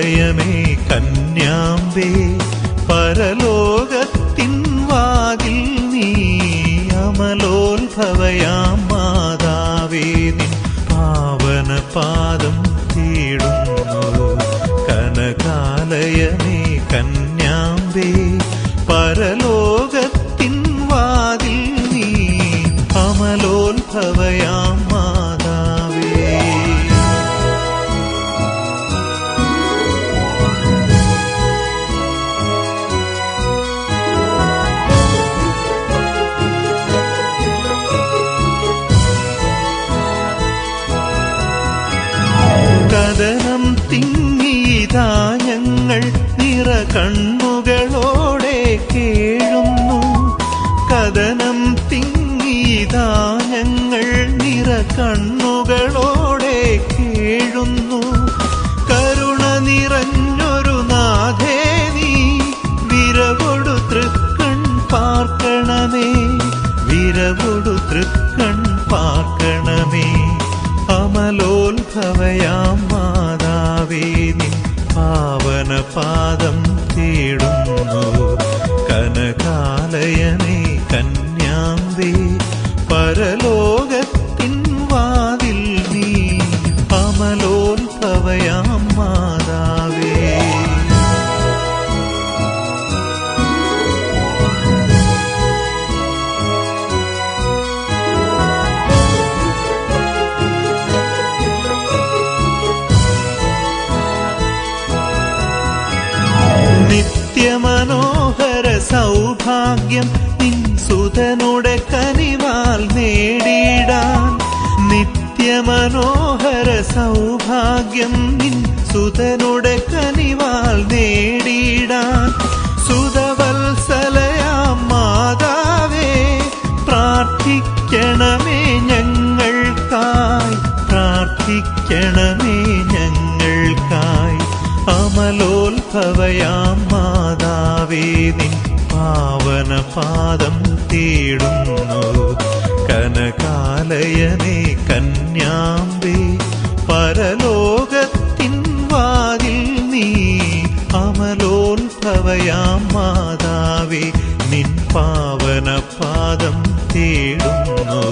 കനകാലയമേ കന്യാംബേ പരലോകത്തിൻ വാതിൽ നീ അമലോത്ഭവയാം മാതാവേ നിൻ പാവന പാദം തേടുന്നു. കനകാലയമേ കന്യാംബേ പരലോകത്തിൻ വാതിൽ നീ അമലോത്ഭവയാം മാതാവേ. കദനം തിങ്ങിയിതാ ഞങ്ങൾ നിറ കണ്ണുകളോടെ കേഴുന്നു. കദനം തിങ്ങിയിതാ ഞങ്ങൾ നിറ കണ്ണുകളോടെ കേഴുന്നു. കരുണ നിറഞ്ഞൊരു നാഥേ നീ വിരവൊടു തൃക്കൺ പാർക്കണമേ, വിരവൊടു തൃക്കൺ പാർക്കണമേ. അമലോത്ഭവയാം മാതാവേ നിൻ പാവന പാദം തേടുന്നു. കനകാലയമേ കന്യാംബേ പരലോകത്തിൻ വാതിൽ നീ അമലോത്ഭവയാം മാതാവേ. നിത്യമനോഹര സൗഭാഗ്യം നിൻ സുതനുടെ കനിവാൽ നേടിയിടാൻ. നിത്യമനോഹര സൗഭാഗ്യം നിൻ സുതനുടെ കനിവാൽ നേടിയിടാൻ. സുതവത്സലയാം മാതാവേ പ്രാർത്ഥിക്കണമേ ഞങ്ങൾക്കായി, പ്രാർത്ഥിക്കണമേ ഞങ്ങൾക്കായി. അമലോത്ഭവയാം മാതാവേ നിൻ പാവന പാദം തേടുന്നു. കനകാലയമേ കന്യാംബേ പരലോകത്തിൻ വാതിൽ നീ അമലോത്ഭവയാം മാതാവേ നിൻ പാവന പാദം തേടുന്നു.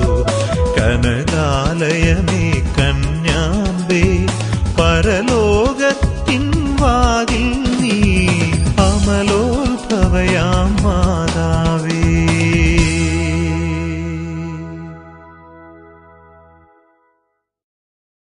കനകാലയമേ കന്യാംബേ പരലോ